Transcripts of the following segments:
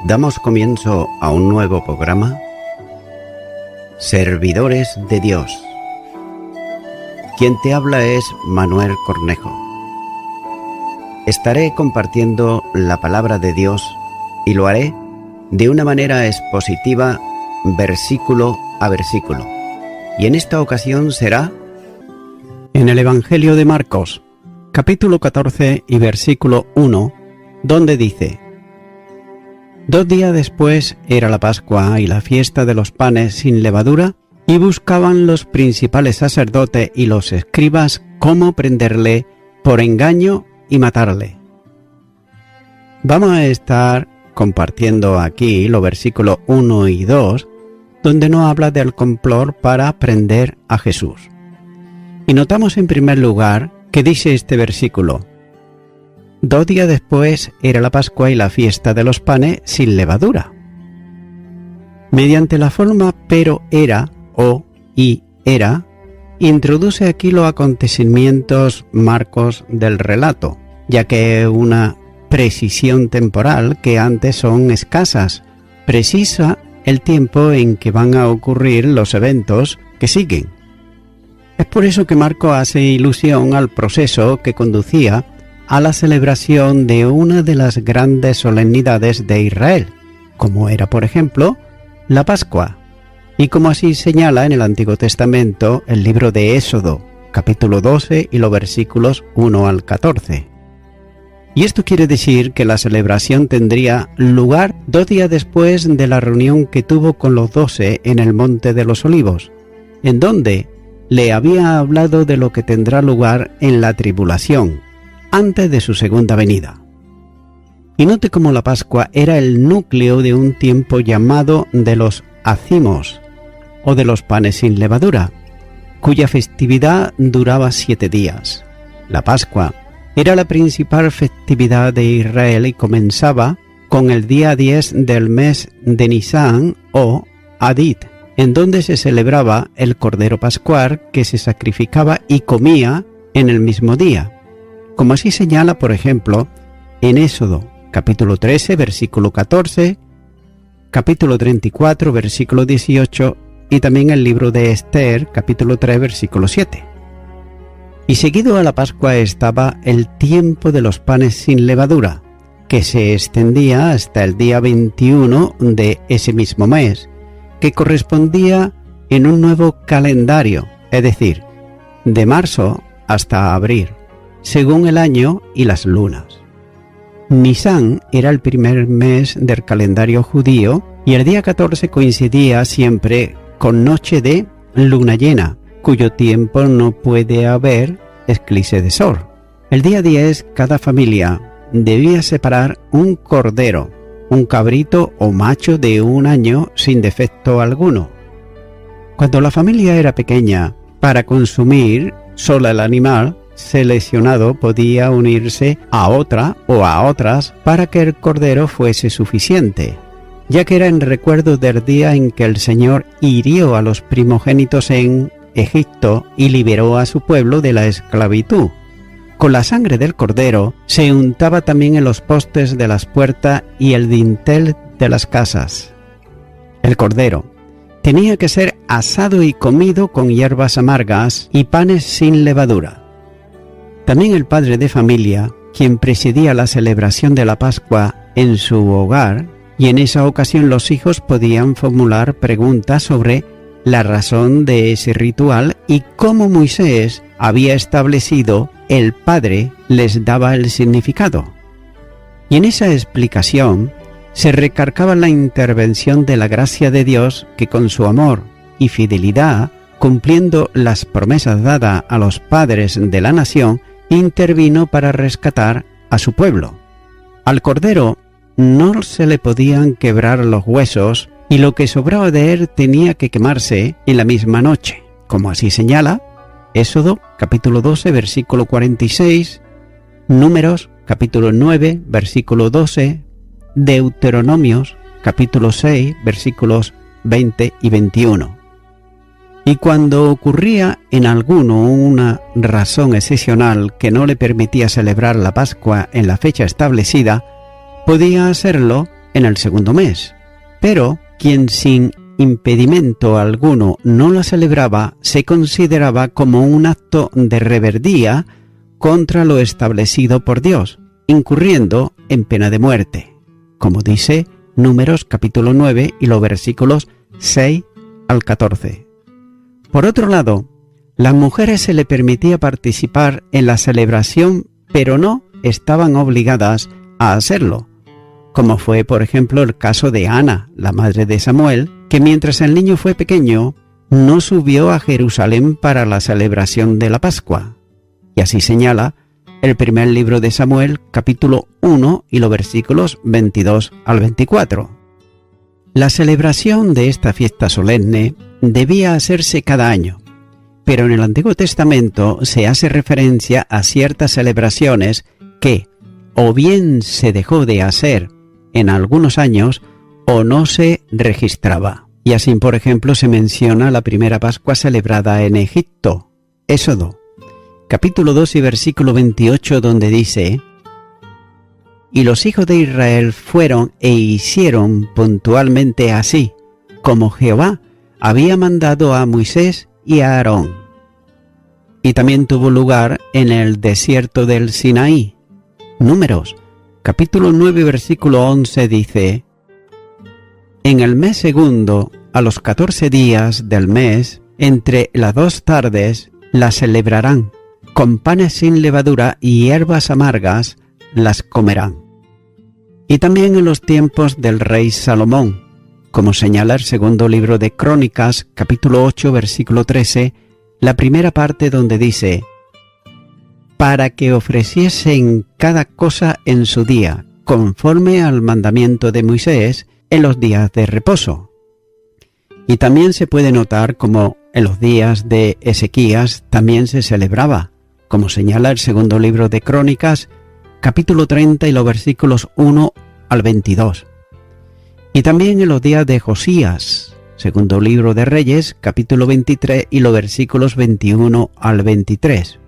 Damos comienzo a un nuevo programa, Servidores de Dios. Quien te habla es Manuel Cornejo. Estaré compartiendo la palabra de Dios y lo haré de una manera expositiva, versículo a versículo. Y en esta ocasión será en el Evangelio de Marcos, capítulo 14 y versículo 1, donde dice: 2 días después era la Pascua y la fiesta de los panes sin levadura, y buscaban los principales sacerdotes y los escribas cómo prenderle por engaño y matarle. Vamos a estar compartiendo aquí los versículos 1 y 2, donde nos habla del complot para prender a Jesús. Y notamos en primer lugar que dice este versículo: 2 días después era la Pascua y la fiesta de los panes sin levadura. Mediante la forma pero era o y era, introduce aquí los acontecimientos Marcos del relato, ya que es una precisión temporal que antes son escasas, precisa el tiempo en que van a ocurrir los eventos que siguen. Es por eso que Marcos hace ilusión al proceso que conducía a la celebración de una de las grandes solemnidades de Israel, como era, por ejemplo, la Pascua, y como así señala en el Antiguo Testamento el libro de Éxodo, capítulo 12 y los versículos 1 al 14. Y esto quiere decir que la celebración tendría lugar 2 días después de la reunión que tuvo con los 12 en el Monte de los Olivos, en donde le había hablado de lo que tendrá lugar en la tribulación, antes de su segunda venida. Y note cómo la Pascua era el núcleo de un tiempo llamado de los ácimos, o de los panes sin levadura, cuya festividad duraba 7 días. La Pascua era la principal festividad de Israel y comenzaba con el día 10 del mes de Nisán o Adit, en donde se celebraba el Cordero Pascual que se sacrificaba y comía en el mismo día, como así señala, por ejemplo, en Éxodo, capítulo 13, versículo 14, capítulo 34, versículo 18, y también el libro de Esther, capítulo 3, versículo 7. Y seguido a la Pascua estaba el tiempo de los panes sin levadura, que se extendía hasta el día 21 de ese mismo mes, que correspondía en un nuevo calendario, es decir, de marzo hasta abril, según el año y las lunas. Nisán era el primer mes del calendario judío y el día 14 coincidía siempre con noche de luna llena, cuyo tiempo no puede haber eclipse de sol. El día 10 cada familia debía separar un cordero, un cabrito o macho de 1 año sin defecto alguno. Cuando la familia era pequeña, para consumir solo el animal seleccionado podía unirse a otra o a otras para que el cordero fuese suficiente, ya que era en recuerdo del día en que el Señor hirió a los primogénitos en Egipto y liberó a su pueblo de la esclavitud. Con la sangre del cordero se untaba también en los postes de las puertas y el dintel de las casas. El cordero tenía que ser asado y comido con hierbas amargas y panes sin levadura. También el padre de familia, quien presidía la celebración de la Pascua en su hogar, y en esa ocasión los hijos podían formular preguntas sobre la razón de ese ritual y cómo Moisés había establecido, el padre les daba el significado. Y en esa explicación se recargaba la intervención de la gracia de Dios que con su amor y fidelidad, cumpliendo las promesas dadas a los padres de la nación, intervino para rescatar a su pueblo. Al cordero no se le podían quebrar los huesos y lo que sobraba de él tenía que quemarse en la misma noche, como así señala Éxodo capítulo 12 versículo 46, Números capítulo 9 versículo 12, Deuteronomios capítulo 6 versículos 20 y 21. Y cuando ocurría en alguno una razón excepcional que no le permitía celebrar la Pascua en la fecha establecida, podía hacerlo en el segundo mes. Pero quien sin impedimento alguno no la celebraba se consideraba como un acto de rebeldía contra lo establecido por Dios, incurriendo en pena de muerte, como dice Números capítulo 9 y los versículos 6 al 14. Por otro lado, las mujeres se le permitía participar en la celebración, pero no estaban obligadas a hacerlo, como fue por ejemplo el caso de Ana, la madre de Samuel, que mientras el niño fue pequeño, no subió a Jerusalén para la celebración de la Pascua. Y así señala el primer libro de Samuel, capítulo 1 y los versículos 22 al 24. La celebración de esta fiesta solemne debía hacerse cada año, pero en el Antiguo Testamento se hace referencia a ciertas celebraciones que o bien se dejó de hacer en algunos años o no se registraba. Y así, por ejemplo, se menciona la primera Pascua celebrada en Egipto, Éxodo, capítulo 2 y versículo 28, donde dice: «Y los hijos de Israel fueron e hicieron puntualmente así, como Jehová había mandado a Moisés y a Aarón». Y también tuvo lugar en el desierto del Sinaí. Números, capítulo 9, versículo 11 dice: «En el mes segundo, a los 14 días del mes, entre las 2 tardes, la celebrarán. Con panes sin levadura y hierbas amargas las comerán». Y también en los tiempos del rey Salomón, como señala el segundo libro de Crónicas, capítulo 8, versículo 13, la primera parte donde dice: «Para que ofreciesen cada cosa en su día, conforme al mandamiento de Moisés, en los días de reposo». Y también se puede notar como en los días de Ezequías también se celebraba, como señala el segundo libro de Crónicas, capítulo 30 y los versículos 1 al 22. Y también en los días de Josías, segundo libro de Reyes, capítulo 23 y los versículos 21 al 23.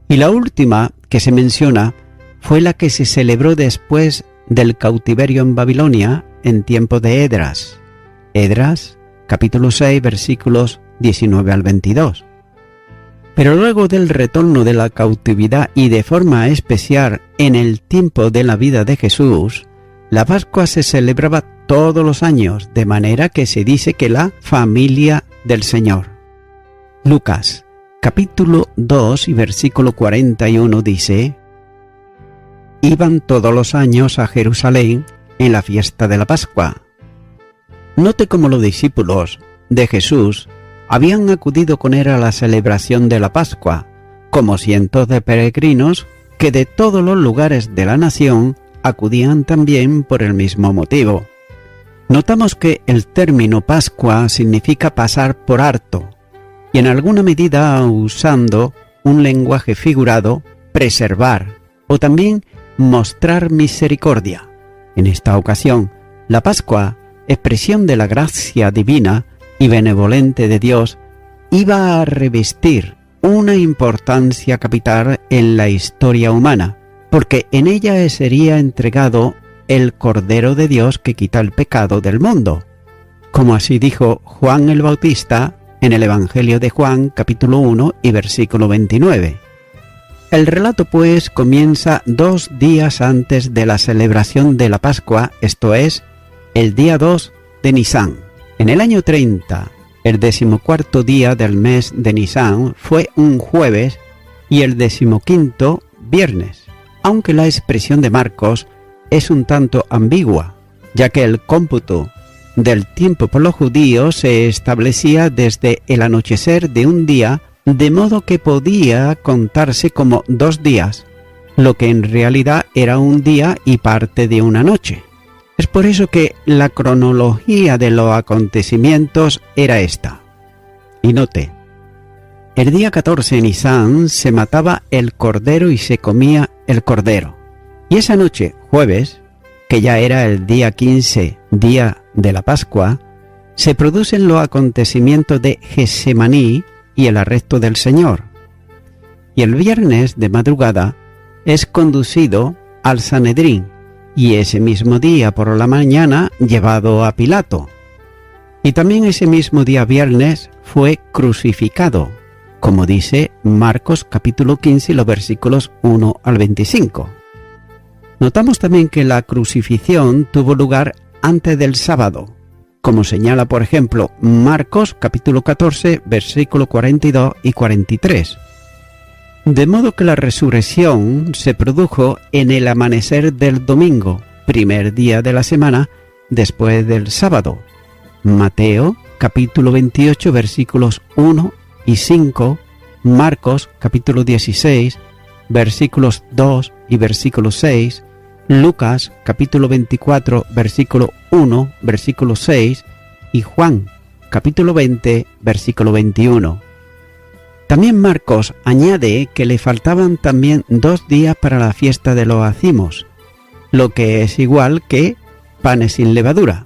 Y la última que se menciona fue la que se celebró después del cautiverio en Babilonia en tiempo de Esdras. Esdras, capítulo 6, versículos 19 al 22. Pero luego del retorno de la cautividad y de forma especial en el tiempo de la vida de Jesús, la Pascua se celebraba todos los años, de manera que se dice que la familia del Señor. Lucas, capítulo 2 y versículo 41 dice: «Iban todos los años a Jerusalén en la fiesta de la Pascua». Note cómo los discípulos de Jesús habían acudido con él a la celebración de la Pascua, como cientos de peregrinos que de todos los lugares de la nación acudían también por el mismo motivo. Notamos que el término Pascua significa pasar por harto, y en alguna medida, usando un lenguaje figurado, preservar o también mostrar misericordia. En esta ocasión, la Pascua, expresión de la gracia divina y benevolente de Dios, iba a revestir una importancia capital en la historia humana, porque en ella sería entregado el Cordero de Dios que quita el pecado del mundo, como así dijo Juan el Bautista en el Evangelio de Juan, capítulo 1 y versículo 29. El relato pues comienza 2 días antes de la celebración de la Pascua, esto es, el día 2 de Nisán. En el año 30, el 14º día del mes de Nisán fue un jueves y el 15º viernes, aunque la expresión de Marcos es un tanto ambigua, ya que el cómputo del tiempo por los judíos se establecía desde el anochecer de un día, de modo que podía contarse como 2 días, lo que en realidad era un día y parte de una noche. Es por eso que la cronología de los acontecimientos era esta. Y note, el día 14 de Nisán se mataba el cordero y se comía el cordero. Y esa noche, jueves, que ya era el día 15, día de la Pascua, se producen los acontecimientos de Getsemaní y el arresto del Señor. Y el viernes de madrugada es conducido al Sanedrín y ese mismo día por la mañana llevado a Pilato. Y también ese mismo día viernes fue crucificado, como dice Marcos capítulo 15 y los versículos 1 al 25. Notamos también que la crucifixión tuvo lugar antes del sábado, como señala por ejemplo Marcos capítulo 14 versículos 42 y 43. De modo que la resurrección se produjo en el amanecer del domingo, primer día de la semana, después del sábado. Mateo capítulo 28 versículos 1 y 5, Marcos capítulo 16 versículos 2 y versículo 6, Lucas capítulo 24 versículo 1, versículo 6 y Juan capítulo 20 versículo 21. También Marcos añade que le faltaban también 2 días para la fiesta de los ázimos, lo que es igual que panes sin levadura.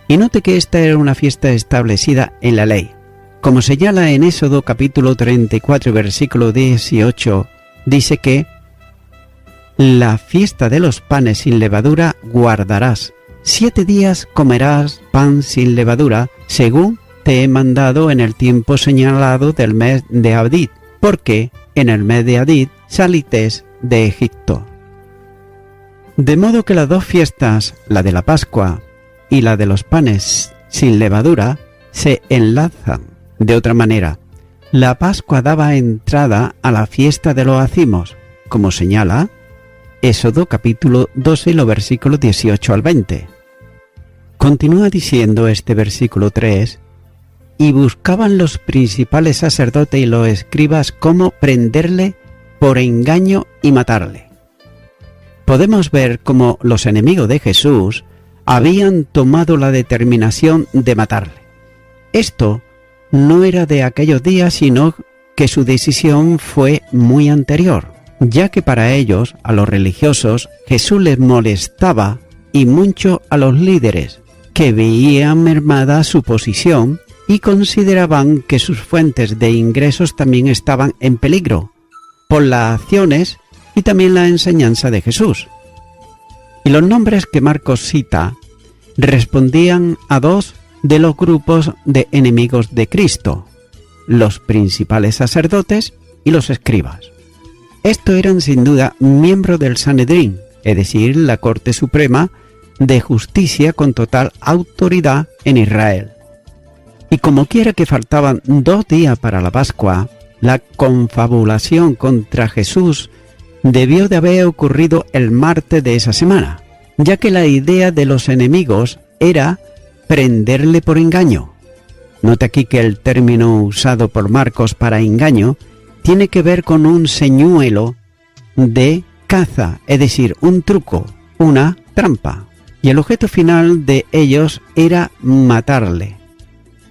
Y note que esta era una fiesta establecida en la ley. Como señala en Éxodo capítulo 34 versículo 18, dice que la fiesta de los panes sin levadura guardarás. 7 días comerás pan sin levadura, según te he mandado en el tiempo señalado del mes de Abib, porque en el mes de Abib salites de Egipto. De modo que las 2 fiestas, la de la Pascua y la de los panes sin levadura, se enlazan. De otra manera, la Pascua daba entrada a la fiesta de los ázimos, como señala Éxodo capítulo 12 y los versículos 18 al 20. Continúa diciendo este versículo 3, y buscaban los principales sacerdotes y los escribas cómo prenderle por engaño y matarle. Podemos ver cómo los enemigos de Jesús habían tomado la determinación de matarle. Esto no era de aquellos días, sino que su decisión fue muy anterior, ya que para ellos, a los religiosos, Jesús les molestaba y mucho a los líderes, que veían mermada su posición y consideraban que sus fuentes de ingresos también estaban en peligro por las acciones y también la enseñanza de Jesús. Y los nombres que Marcos cita respondían a 2 de los grupos de enemigos de Cristo, los principales sacerdotes y los escribas. Estos eran sin duda miembros del Sanedrín, es decir, la Corte Suprema de Justicia con total autoridad en Israel. Y como quiera que faltaban 2 días para la Pascua, la confabulación contra Jesús debió de haber ocurrido el martes de esa semana, ya que la idea de los enemigos era prenderle por engaño. Nota aquí que el término usado por Marcos para engaño tiene que ver con un señuelo de caza, es decir, un truco, una trampa. Y el objeto final de ellos era matarle,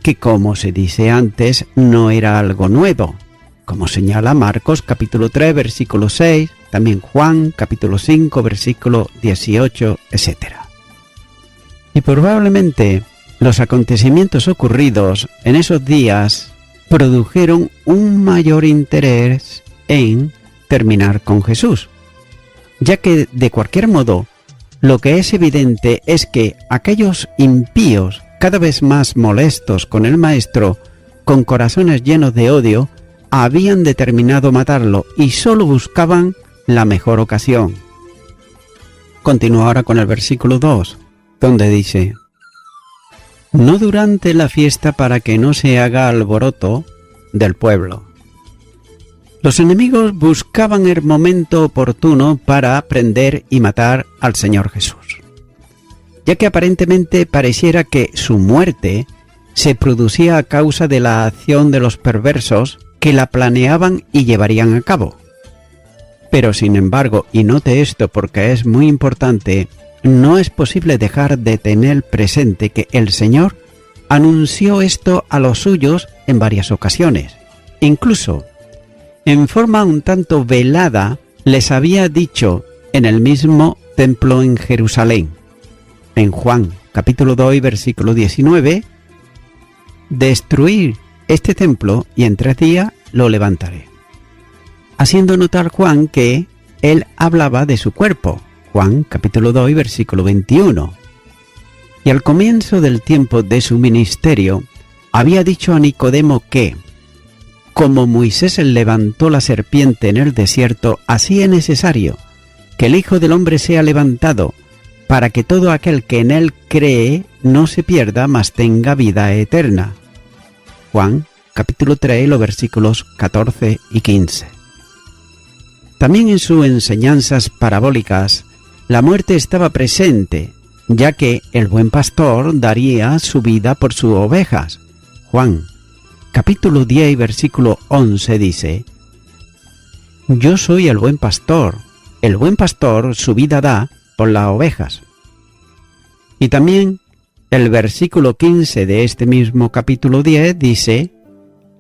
que como se dice antes, no era algo nuevo, como señala Marcos capítulo 3 versículo 6, también Juan capítulo 5 versículo 18, etc. Y probablemente los acontecimientos ocurridos en esos días produjeron un mayor interés en terminar con Jesús, ya que de cualquier modo, lo que es evidente es que aquellos impíos, cada vez más molestos con el Maestro, con corazones llenos de odio, habían determinado matarlo y solo buscaban la mejor ocasión. Continúa ahora con el versículo 2, donde dice: no durante la fiesta para que no se haga alboroto del pueblo. Los enemigos buscaban el momento oportuno para prender y matar al Señor Jesús, ya que aparentemente pareciera que su muerte se producía a causa de la acción de los perversos que la planeaban y llevarían a cabo. Pero sin embargo, y note esto porque es muy importante, no es posible dejar de tener presente que el Señor anunció esto a los suyos en varias ocasiones. Incluso, en forma un tanto velada, les había dicho en el mismo templo en Jerusalén, en Juan capítulo 2 versículo 19, destruir este templo y en 3 días lo levantaré. Haciendo notar Juan que él hablaba de su cuerpo, Juan capítulo 2 y versículo 21. Y al comienzo del tiempo de su ministerio, había dicho a Nicodemo que, como Moisés levantó la serpiente en el desierto, así es necesario que el Hijo del Hombre sea levantado, para que todo aquel que en él cree no se pierda, mas tenga vida eterna. Juan capítulo 3, los versículos 14 y 15. También en sus enseñanzas parabólicas, la muerte estaba presente, ya que el buen pastor daría su vida por sus ovejas. Juan capítulo 10 y versículo 11 dice: Yo soy el buen pastor su vida da por las ovejas. Y también el versículo 15 de este mismo capítulo 10 dice: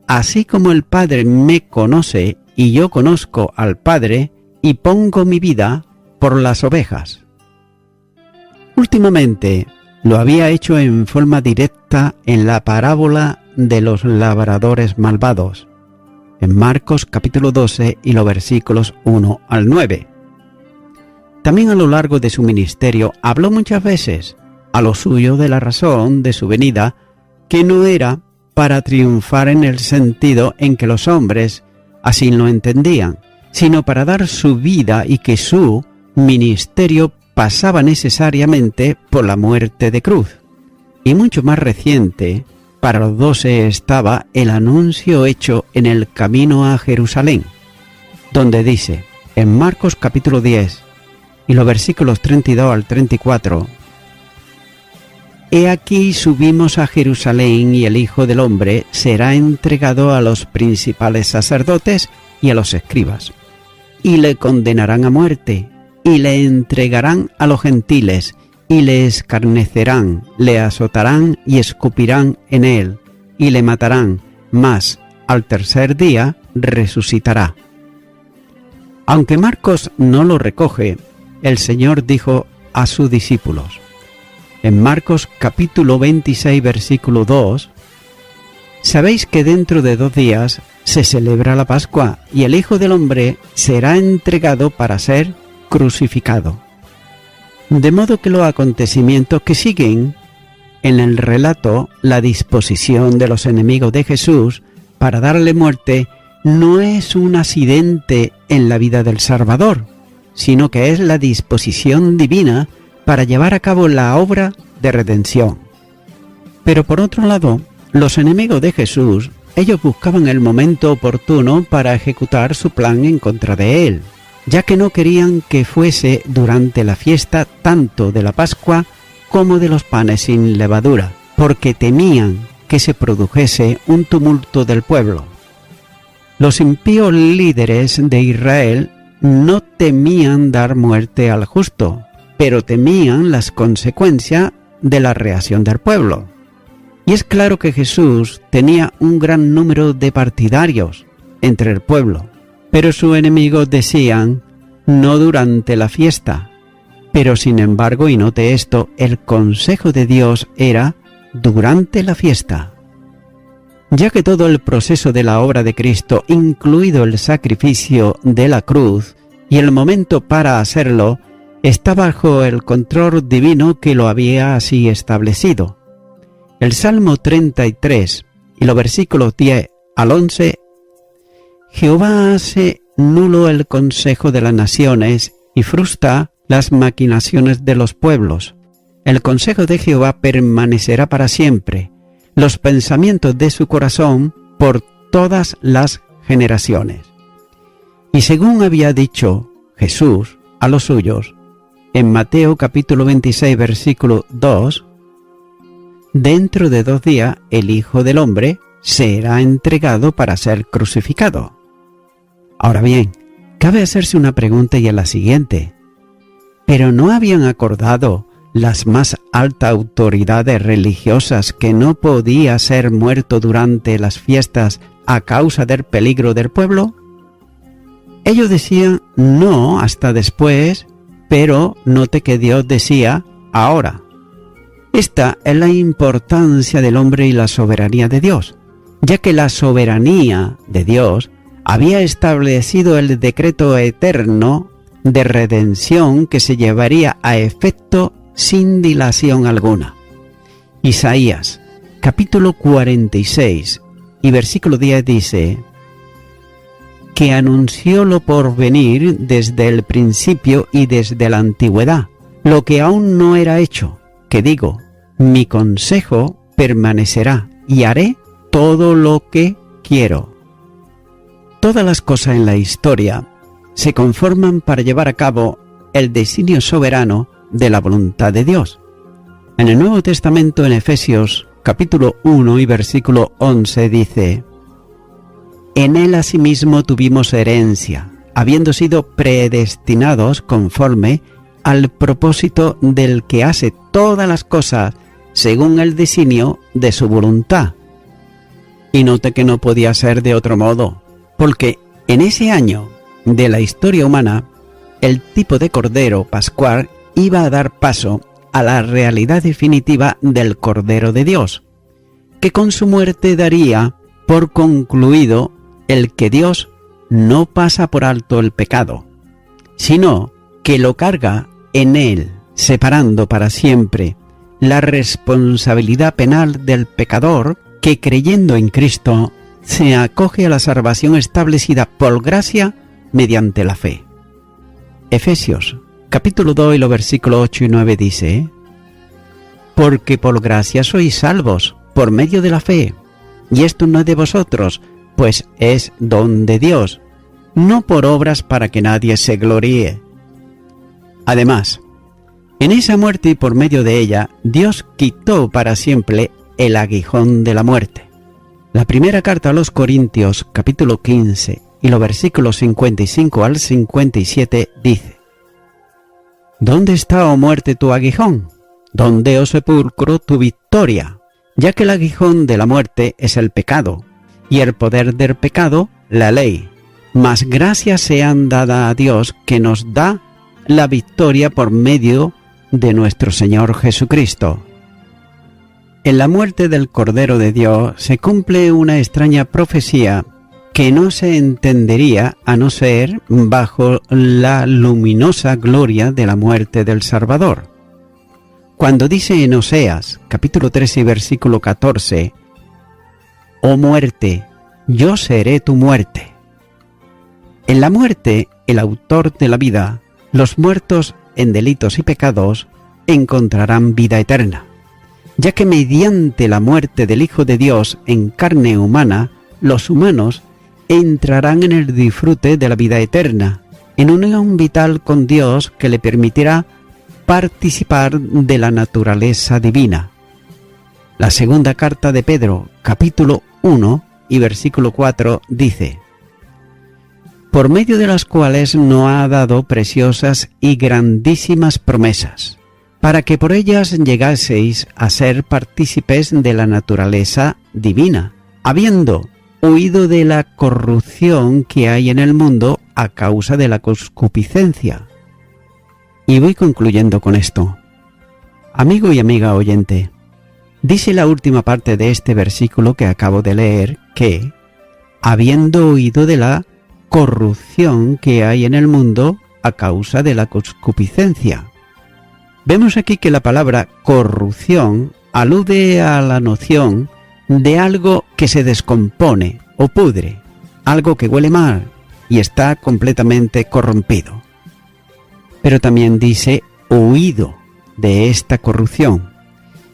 Así como el Padre me conoce y yo conozco al Padre, y pongo mi vida por las ovejas. Últimamente lo había hecho en forma directa en la parábola de los labradores malvados, en Marcos capítulo 12 y los versículos 1 al 9. También a lo largo de su ministerio habló muchas veces a lo suyo de la razón de su venida, que no era para triunfar en el sentido en que los hombres así lo entendían, sino para dar su vida, y que su ministerio pasaba necesariamente por la muerte de cruz. Y mucho más reciente, para los 12 estaba el anuncio hecho en el camino a Jerusalén, donde dice, en Marcos capítulo 10 y los versículos 32 al 34, He aquí subimos a Jerusalén, y el Hijo del Hombre será entregado a los principales sacerdotes y a los escribas, y le condenarán a muerte, y le entregarán a los gentiles, y le escarnecerán, le azotarán y escupirán en él, y le matarán, mas al tercer día resucitará. Aunque Marcos no lo recoge, el Señor dijo a sus discípulos, en Marcos capítulo 26 versículo 2, Sabéis que dentro de 2 días se celebra la Pascua, y el Hijo del Hombre será entregado para ser crucificado. De modo que los acontecimientos que siguen en el relato, la disposición de los enemigos de Jesús para darle muerte, no es un accidente en la vida del Salvador, sino que es la disposición divina para llevar a cabo la obra de redención. Pero por otro lado, los enemigos de Jesús, ellos buscaban el momento oportuno para ejecutar su plan en contra de él, ya que no querían que fuese durante la fiesta tanto de la Pascua como de los panes sin levadura, porque temían que se produjese un tumulto del pueblo. Los impíos líderes de Israel no temían dar muerte al justo, pero temían las consecuencias de la reacción del pueblo. Y es claro que Jesús tenía un gran número de partidarios entre el pueblo, pero sus enemigos decían, no durante la fiesta. Pero sin embargo, y note esto, el consejo de Dios era durante la fiesta. Ya que todo el proceso de la obra de Cristo, incluido el sacrificio de la cruz y el momento para hacerlo, está bajo el control divino que lo había así establecido. El Salmo 33 y los versículos 10 al 11, Jehová hace nulo el consejo de las naciones y frustra las maquinaciones de los pueblos. El consejo de Jehová permanecerá para siempre, los pensamientos de su corazón por todas las generaciones. Y según había dicho Jesús a los suyos, en Mateo capítulo 26 versículo 2, dentro de 2 días el Hijo del Hombre será entregado para ser crucificado. Ahora bien, cabe hacerse una pregunta, y es la siguiente. ¿Pero no habían acordado las más altas autoridades religiosas que no podía ser muerto durante las fiestas a causa del peligro del pueblo? Ellos decían no hasta después, pero note que Dios decía ahora. Esta es la importancia del hombre y la soberanía de Dios, ya que la soberanía de Dios había establecido el decreto eterno de redención que se llevaría a efecto sin dilación alguna. Isaías, capítulo 46 y versículo 10 dice: que anunció lo por venir desde el principio y desde la antigüedad, lo que aún no era hecho, que digo, mi consejo permanecerá y haré todo lo que quiero. Todas las cosas en la historia se conforman para llevar a cabo el designio soberano de la voluntad de Dios. En el Nuevo Testamento, en Efesios capítulo 1 y versículo 11 dice: en él asimismo tuvimos herencia, habiendo sido predestinados conforme al propósito del que hace todas las cosas según el designio de su voluntad. Y note que no podía ser de otro modo, porque en ese año de la historia humana, el tipo de Cordero Pascual iba a dar paso a la realidad definitiva del Cordero de Dios, que con su muerte daría por concluido el que Dios no pasa por alto el pecado, sino que lo carga en él, separando para siempre la responsabilidad penal del pecador que, creyendo en Cristo, se acoge a la salvación establecida por gracia mediante la fe. Efesios capítulo 2 y los versículos 8 y 9 dice: porque por gracia sois salvos por medio de la fe, y esto no es de vosotros, pues es don de Dios, no por obras para que nadie se gloríe. Además, en esa muerte y por medio de ella, Dios quitó para siempre el aguijón de la muerte. La primera carta a los Corintios, capítulo 15, y los versículos 55 al 57 dice: ¿dónde está, oh muerte, tu aguijón? ¿Dónde, oh sepulcro, tu victoria? Ya que el aguijón de la muerte es el pecado, y el poder del pecado, la ley. Mas gracias sean dadas a Dios, que nos da la victoria por medio de nuestro Señor Jesucristo. En la muerte del Cordero de Dios se cumple una extraña profecía que no se entendería a no ser bajo la luminosa gloria de la muerte del Salvador. Cuando dice en Oseas, capítulo 13 y versículo 14, «Oh muerte, yo seré tu muerte». En la muerte, el autor de la vida, los muertos en delitos y pecados, encontrarán vida eterna, ya que mediante la muerte del Hijo de Dios en carne humana, los humanos entrarán en el disfrute de la vida eterna, en unión vital con Dios que le permitirá participar de la naturaleza divina. La segunda carta de Pedro, capítulo 1 y versículo 4 dice: por medio de las cuales nos ha dado preciosas y grandísimas promesas, para que por ellas llegaseis a ser partícipes de la naturaleza divina, habiendo huido de la corrupción que hay en el mundo a causa de la concupiscencia. Y voy concluyendo con esto. Amigo y amiga oyente, dice la última parte de este versículo que acabo de leer que, habiendo huido de la corrupción que hay en el mundo a causa de la concupiscencia. Vemos aquí que la palabra corrupción alude a la noción de algo que se descompone o pudre, algo que huele mal y está completamente corrompido. Pero también dice huido de esta corrupción,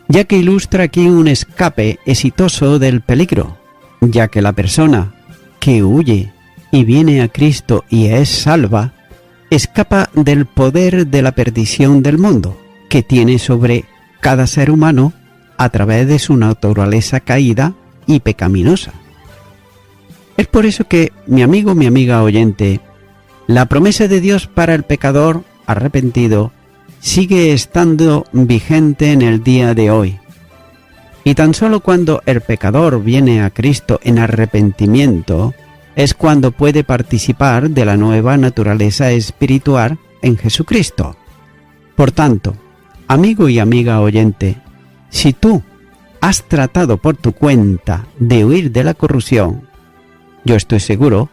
ya que ilustra aquí un escape exitoso del peligro, ya que la persona que huye y viene a Cristo y es salva, escapa del poder de la perdición del mundo, que tiene sobre cada ser humano a través de su naturaleza caída y pecaminosa. Es por eso que, mi amigo, mi amiga oyente, la promesa de Dios para el pecador arrepentido sigue estando vigente en el día de hoy. Y tan solo cuando el pecador viene a Cristo en arrepentimiento, es cuando puede participar de la nueva naturaleza espiritual en Jesucristo. Por tanto, amigo y amiga oyente, si tú has tratado por tu cuenta de huir de la corrupción, yo estoy seguro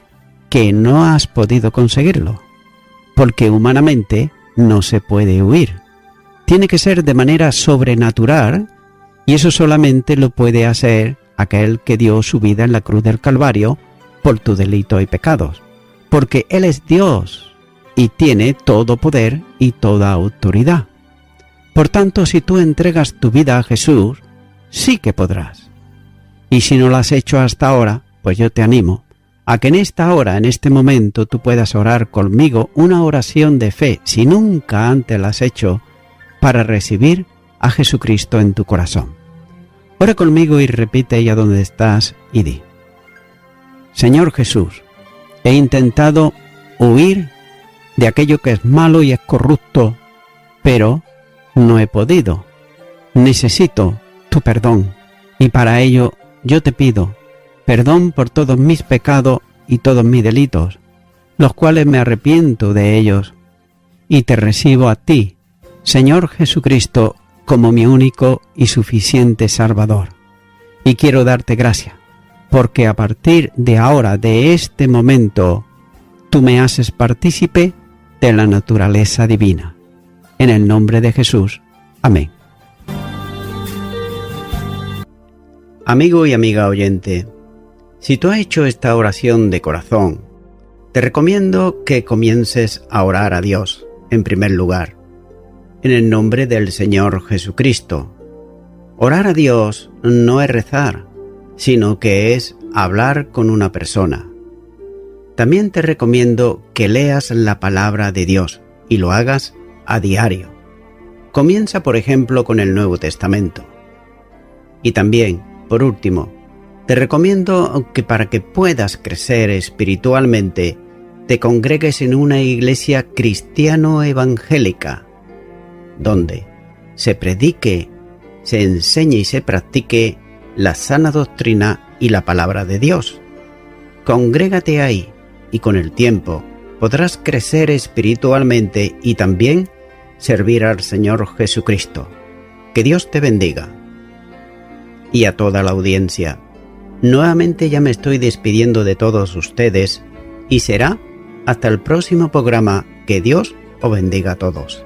que no has podido conseguirlo. porque humanamente no se puede huir. Tiene que ser de manera sobrenatural, y eso solamente lo puede hacer aquel que dio su vida en la cruz del Calvario por tus delitos y pecados, porque Él es Dios y tiene todo poder y toda autoridad. Por tanto, si tú entregas tu vida a Jesús, sí que podrás. Y si no lo has hecho hasta ahora, pues yo te animo a que en esta hora, en este momento, tú puedas orar conmigo una oración de fe, si nunca antes la has hecho, para recibir a Jesucristo en tu corazón. Ora conmigo y repite ahí a donde estás y di: Señor Jesús, he intentado huir de aquello que es malo y es corrupto, pero no he podido. Necesito tu perdón y para ello yo te pido perdón por todos mis pecados y todos mis delitos, los cuales me arrepiento de ellos, y te recibo a ti, Señor Jesucristo, como mi único y suficiente Salvador. Y quiero darte gracias, porque a partir de ahora, de este momento, tú me haces partícipe de la naturaleza divina. En el nombre de Jesús. Amén. Amigo y amiga oyente, si tú has hecho esta oración de corazón, te recomiendo que comiences a orar a Dios, en primer lugar, en el nombre del Señor Jesucristo. Orar a Dios no es rezar, sino que es hablar con una persona. También te recomiendo que leas la palabra de Dios y lo hagas a diario. Comienza, por ejemplo, con el Nuevo Testamento. Y también, por último, te recomiendo que para que puedas crecer espiritualmente, te congregues en una iglesia cristiano-evangélica, donde se predique, se enseñe y se practique la sana doctrina y la palabra de Dios. Congrégate ahí y con el tiempo podrás crecer espiritualmente y también servir al Señor Jesucristo. Que Dios te bendiga. Y a toda la audiencia, nuevamente ya me estoy despidiendo de todos ustedes y será hasta el próximo programa. Que Dios os bendiga a todos.